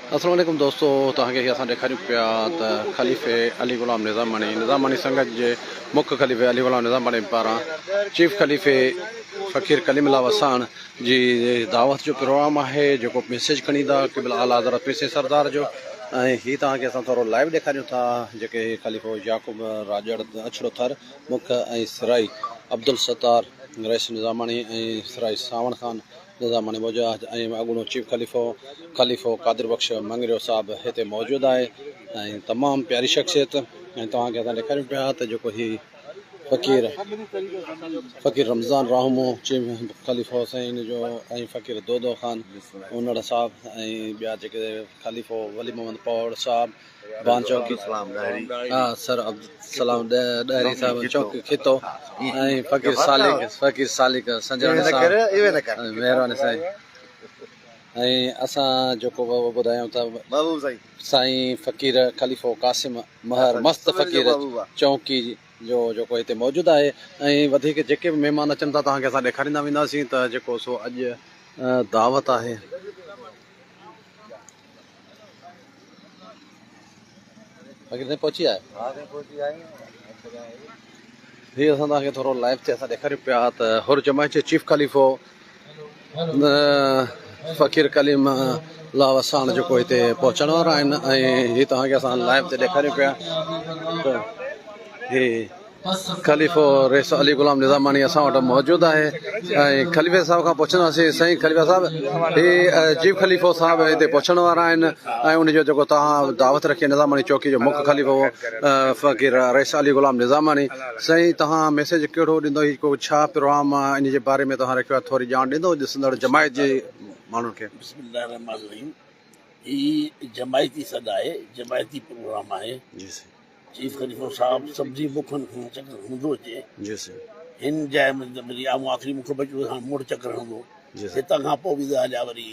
अस्सलाम वालेकुम दोस्तों, तव्हांखे असां ॾेखारियूं पिया त ख़लीफ़े अली ग़ुलाम निज़ामानी संगत जे मुख्य ख़लीफ़े अली ग़ुलाम निज़ामानी पारां चीफ ख़लीफ़े फ़कीर कलीमुल्लाह वसाण जी दावत जो प्रोग्राम आहे जेको मैसेज खणी ईंदा क़िबला आला हज़रत पीसे सरदार जो। ऐं हीअ तव्हांखे असां थोरो लाइव ॾेखारियूं था जेके ख़लीफ़ो याक़ूब राजड़ अछड़ो थर मुख्य ऐं सिराई अब्दुल सत्तार रईस निज़ामानी ऐं सिराई सावण ख़ान निज़ामानी मौजूदु ऐं अॻूणो चीफ ख़लीफ़ो कादिर बख़्श मंगरियो साहिबु हिते मौजूदु आहे ऐं तमामु प्यारी शख़्सियत। ऐं तव्हांखे असां ॾेखारियूं पिया त जेको हीउ फ़कीर रमज़ान राहमो चीफ ख़लीफ़ो हुसैन जो ऐं फ़कीर दोदो ख़ान उनड़ साहिबु ऐं ॿिया जेके ख़लीफ़ो वली मोहम्मद पौड़ साहिबु बान चौकी सर अब्दुल ॾहरी साहिबु चौकी खितो ऐं फ़कीर सालिक संजरानी साहिबु महिरबानी साईं। ऐं असां जेको ॿुधायूं था साईं फ़कीर ख़लीफ़ो क़ासिम महर मस्त फ़कीर चौकी जो जेको हिते मौजूदु आहे। ऐं वधीक जेके बि महिमान अचनि था तव्हांखे असां ॾेखारींदा वेंदासीं त जेको सो अॼु दावत आहे। पहुची आहे हीअ असां तव्हांखे थोरो लाइव ते असां ॾेखारियूं पिया त हुर जमायत जे चीफ ख़लीफ़ो फ़कीर कलीमुल्लाह वसाण जेको हिते पहुचण वारा आहिनि। ऐं हीअ तव्हांखे असां लाइव ते ॾेखारियूं पिया त हीअ ख़लीफ़ो रेस अली ग़ुलाम निज़ामानी असां वटि मौजूदु आहे। ऐं ख़लीफ़े साहिब खां पुछंदासीं साईं ख़लीफ़ा साहिबु हीअ चीफ ख़लीफ़ो साहिबु हिते पहुचण वारा आहिनि ऐं उनजो जेको तव्हां दावत रखी निज़ामानी चौकी जो मुख्य ख़लीफ़ो फ़कीर रेस अली ग़ुलाम निज़ामानी साईं तव्हां मैसेज कहिड़ो ॾींदो को छा प्रोग्राम आहे इन जे बारे में तव्हां रखियो आहे थोरी ॼाण ॾींदो ॾिसंदड़ जमायत जे माण्हुनि खे। बिस्मिल्लाहिर्रहमानिर्रहीम। ही जमायती सॾ आहे, जमायती प्रोग्राम आहे। जी साईं। चीफ ख़लीफ़ो साहिबु सब्जी मुखनि खां चकर हूंदो अचे जी साईं। हिन जाइ में वरी आख़िरी मुख बचियो हाणे मोड़ चकर हूंदो हितां खां पोइ बि हलिया वरी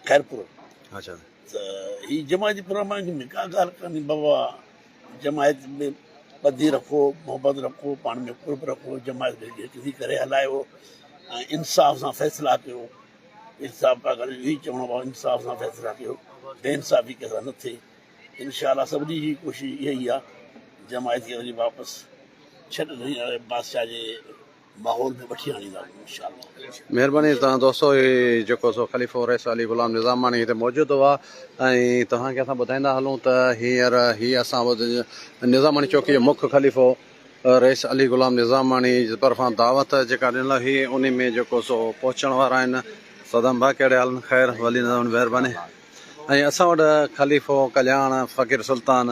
ख़ैरपुर। अच्छा त ही जमायती प्रोग्राम में का ॻाल्हि कान्हे बाबा, जमायत में ॿधी रखो, मोहबत रखो, पाण में कुर्ब रखो, जमायत थी करे हलायो ऐं इंसाफ़ सां फ़ैसिला कयो। इंसाफ़ पिया करे इहो ई चवणो आहे, इंसाफ़ सां फ़ैसिला कयो, बेइंसाफ़ी कंहिंसां न थिए। इंशाअल्लाह सभिनी जी कोशिशि इहा ई आहे जमायत खे वरी वापसि बादशाह जे माहौल में वठी आणींदा इंशाअल्लाह। महिरबानी तव्हां दोस्तो हीउ जेको सो ख़लीफ़ो रेस अली ग़ुलाम निज़ामानी हिते मौजूदु हुआ। ऐं तव्हांखे असां ॿुधाईंदा हलूं त हीअ असां निज़ामानी चौकी जो मुख्य ख़लीफ़ो रेस अली ग़ुलाम निज़ामानी जे तरफ़ां दावत जेका ॾिनल हुई उन में जेको सो पहुचण वारा आहिनि। सदम भाउ कहिड़े हाल ख़ैर वली निज़ामानी महिरबानी। ऐं असां वटि ख़लीफ़ो कल्याण फ़कीर सुल्तान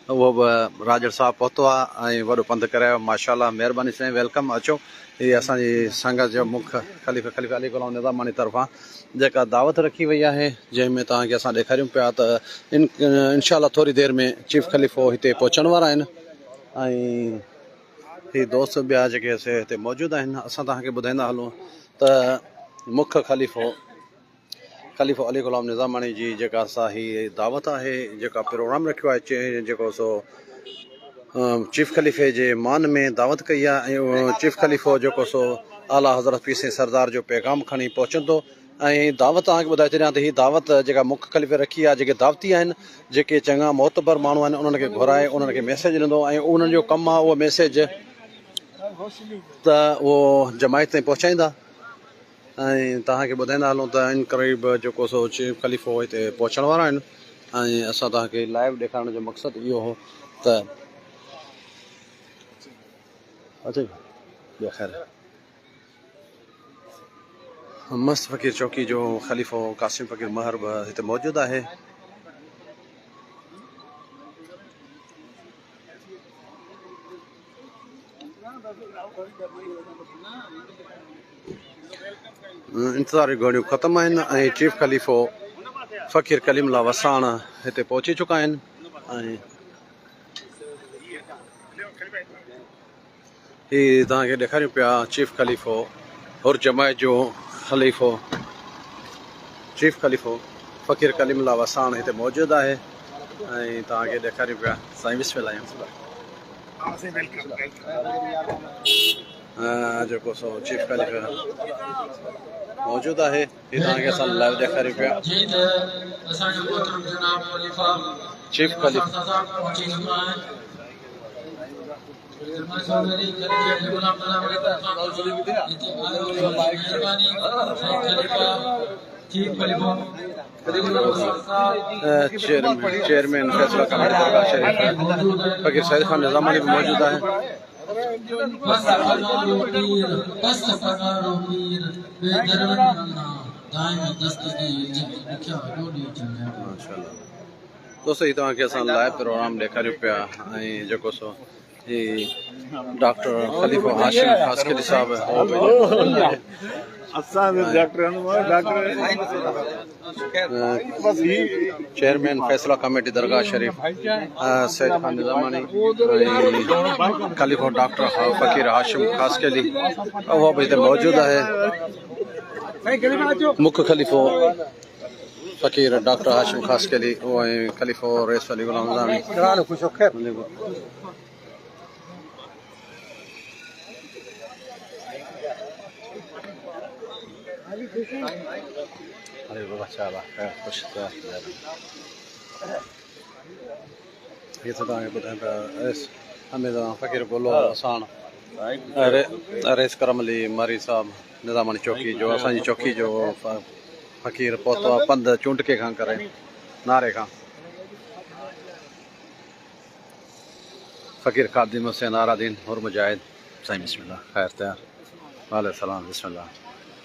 उहो बि राजड़ साहिबु पहुतो आहे ऐं वॾो पंधु करायो माशाअल्लाह। महिरबानी साईं, वेलकम अचो। हीअ असांजी संगत जो मुख्य ख़लीफ़े अली ग़ुलाम निज़ामानी तरफ़ां जेका दावत रखी वई आहे जंहिंमें तव्हांखे असां ॾेखारियूं पिया त इंशाअल्लाह थोरी देरि में चीफ ख़लीफ़ो हिते पहुचण वारा आहिनि। ऐं हीअ दोस्त ॿिया जेके हिते मौजूदु आहिनि असां तव्हांखे ॿुधाईंदा हलूं त मुख्य ख़लीफ़ो अली ग़ुलाम निज़ामानी जी जेका असां हीअ दावत आहे जेका प्रोग्राम रखियो आहे जेको सो चीफ ख़लीफ़े जे मान में दावत कई आहे। ऐं चीफ ख़लीफ़ो जेको सो आला हज़रत पीसे सरदार जो पैगाम खणी पहुचंदो। ऐं दावत तव्हांखे ॿुधाए छॾियां त हीअ दावत जेका मुख्य ख़लीफ़े रखी आहे जेके दावती आहिनि जेके चङा मोतबर माण्हू आहिनि उन्हनि खे घुराए उन्हनि खे मैसेज ॾींदो ऐं उन्हनि जो कमु आहे उहो मैसेज त उहो जमायत ताईं पहुचाईंदा। ऐं तव्हांखे ॿुधाईंदा हलूं त इन क़रीब जेको सो चीफ ख़लीफ़ो हिते पहुचण वारा आहिनि। ऐं असां तव्हांखे लाइव ॾेखारण जो मक़सदु इहो हो त अच्छा ॿियो ख़ैर मस्त फ़कीर चौकी जो ख़लीफ़ो क़ासिम फ़कीर महर बि हिते मौजूदु आहे। इंतज़ारी घड़ियूं ख़तमु आहिनि ऐं चीफ ख़लीफ़ो फ़कीर कलीमुल्लाह वसाण हिते पहुची चुका आहिनि। ऐं हीअ तव्हांखे ॾेखारियूं पिया चीफ ख़लीफ़ो हुर जमायत जो चीफ ख़लीफ़ो फ़कीर कलीमुल्लाह वसाण हिते मौजूदु आहे। ऐं तव्हांखे ॾेखारियूं पिया साईं बिस्मिल्लाह। जेको सो चीफ खलीफ़ा मौजूद है। ये तव्हांखे असां लाइव ॾेखारियूं पिया। चीफ खलीफ़ा चेयरमैन फैसला कमेटी दरगाह शरीफ फकीर सईद खान निज़ामानी भी मौजूद है। माशाअल्लाह दोस्तों ये तव्हांखे असां लाइव प्रोग्राम ॾेखारियूं पिया ऐं जेको सो ही डॉक्टर खलीफ़ा हाशिम खासकली साहब चेयरमैन फैसला कमेटी दरगाह शरीफ सैयद खान निज़ामानी खलीफ़ा डॉक्टर फ़कीर हाशिम खासकली वो भी हिते मौजूद है। मुख्य खलीफ़ो फ़कीर डॉक्टर हाशिम खासकली वो खलीफ़ो रईस अली गुलाम निज़ामी। अरे बाबा शाबाश खुश ये तो तव्हांखे ॿुधाइनि पिया हमें फ़कीर बोलो आसान रेस करम अली मारी साहब निज़ामानी चौकी जो असांजी चौकी जो फ़कीर पहुतो आहे पंध चूंटके खां करे नारे खां। फ़कीर ख़ादिम हुसैन आरादीन और मुजाहिद साईं बिस्मिल्लाह ख़ैर तयार वाले सलाम बिस्मिल्लाह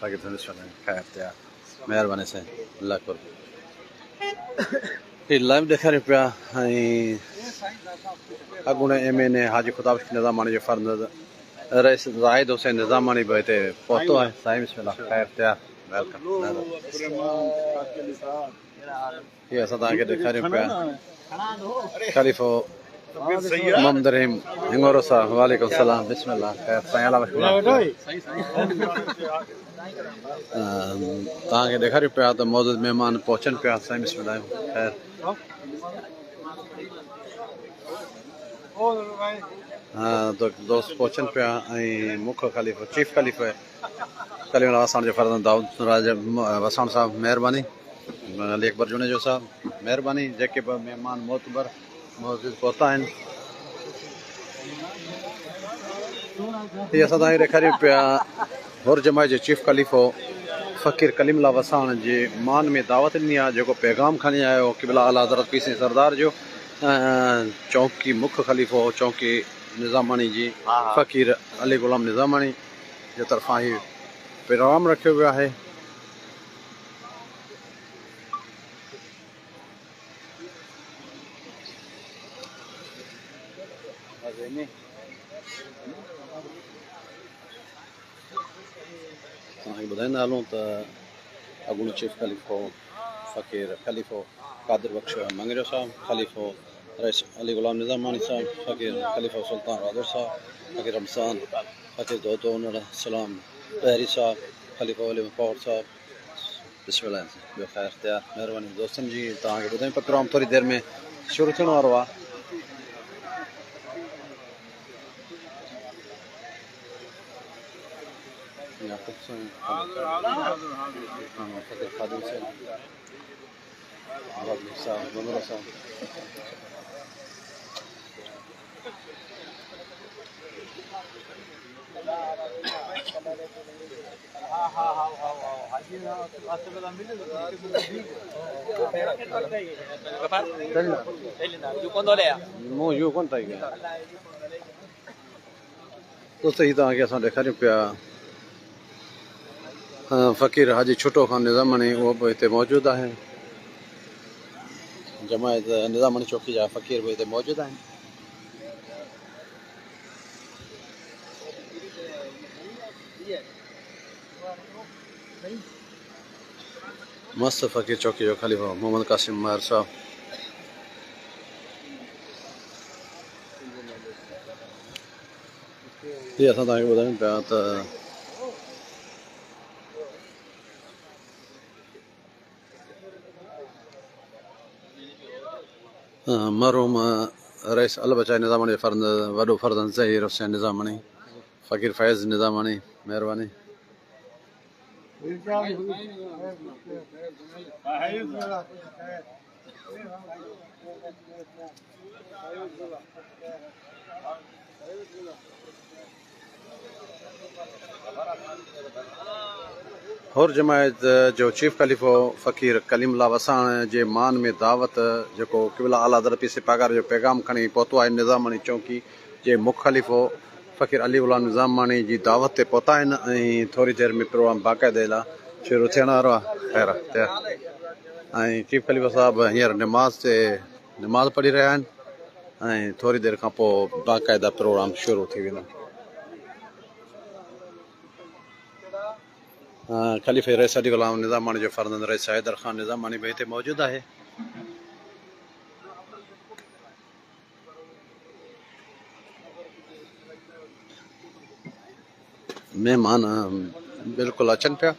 फ़कीर बिस्मिल्लाह ख़ैर तयार महिरबानी साईं अल्लाह कुर ही लाइव ॾेखारियूं पिया ऐं अॻूणे MNA हाजी ख़ुदाबख्श निज़ामानी जो फर्ज़ रईस ज़ाहिद हुसैन निज़ामानी भी हिते पहुतो आहे। साईं बिस्मिल्लाह ख़ैर तयार वेलकम। ये असां तव्हांखे ॾेखारियूं पिया खलीफ़ो मोहम्मद रहीम हिंगोरो साहब वालेकुम सलाम बिस्मिल्लाह ख़ैर साईं अला तव्हांखे ॾेखारियूं पिया त मौजूद महिमान पहुचनि पिया। साईं बिस्मिल्लाह ख़ैर तो दोस्त पहुचनि पिया ऐं मुख्य खलीफ़ो चीफ खलीफ़ा कलीम वसाण जो फर्ज़ दाऊद राज वसाण साहब महिरबानी अली अकबर जुनेजो साहब महिरबानी जेके बि महिमान मोतबर मौजूद पहुता आहिनि। हीअ असां तव्हांखे ॾेखारियूं पिया हुर जमात जो चीफ खलीफ़ो फ़कीर कलीमुल्लाह वसाण जे मान में दावत ॾिनी आहे जेको पैगाम खणी आयो क़िबला आला हज़रत पीर साईं सरदार जो चौकी मुख्य खलीफ़ो चौकी निज़ामानी जी फ़कीर अली गुलाम निज़ामानी जे तरफ़ां ही प्रोग्राम रखियो वियो आहे। तव्हांखे ॿुधाईंदा हलूं त अॻूणो चीफ खलीफ़ो फ़कीर खलीफ़ो कादिर बख्श मंगरियो साहब खलीफ़ो रईस अली गुलाम निज़ामानी साहब फ़कीर खलीफ़ो सुल्तान रादर साहब फ़कीर रमज़ान फ़कीर दोतो सलाम बहरी साहब खलीफ़ो अली पौर साहब बिस्मिल्लाह ॿियो ख़ैर तयार महिरबानी दोस्तनि जी तव्हांखे ॿुधायूं पिया प्रोग्राम थोरी देरि में शुरू थियण वारो आहे। दोस्तों ही तव्हांखे असां ॾेखारियूं पिया फ़कीर हाजी छुटो खान निज़ामानी उहो बि हिते मौजूदु आहे। जमायत निज़ामानी चौकी जा फ़कीर भी हिते मौजूदु आहिनि। मस्त फ़कीर चौकी जो खलीफ़ा मोहम्मद कासिम महर साहब ये असां तव्हांखे ॿुधायूं पिया त मरहूम रईस अल बचाई निज़ामानी जो फर्ज़ वॾो फर्ज़ंद ज़हीर हुसैन निज़ामानी फ़कीर फैज़ निज़ामानी, महिरबानी। और जमायत जो चीफ खलीफ़ो फ़कीर कलीमुल्लाह वसाण जे मान में दावत जेको क़िबला आला हज़रत सिपागार जो पैगाम खणी पहुतो आहे निज़ामानी चौकी जे मुख़लिफ़ो फ़कीर अली गुलाम निज़ामानी जी दावत ते पहुता आहिनि ऐं थोरी देरि में प्रोग्राम बाक़ाइदा शुरू थियण वारो आहे। ख़ैर ऐं चीफ खलीफ़ा साहिबु हींअर निमाज़ पढ़ी रहिया आहिनि ऐं थोरी देरि खां पोइ बाक़ाइदा प्रोग्राम शुरू थी वेंदो। खलीफ़े रईस अली गुलाम निज़ामानी जो फ़र्ज़ंद रईस हैदर ख़ान निज़ामानी भी हिते मौजूदु आहे। महिमान बिल्कुलु अचनि पिया।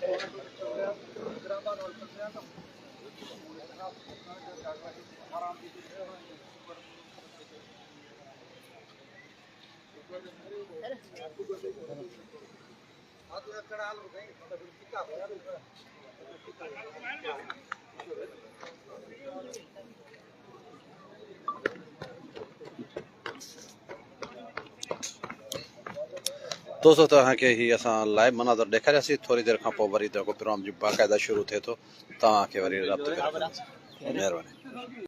दोस्तों तव्हांखे ही असां लाइव मनाज़र ॾेखारियासीं। थोरी देरि खां पोइ वरी जेको प्रोग्राम जो बाक़ाइदा शुरू थिए थो तव्हांखे वरी राब्तो करे महिरबानी।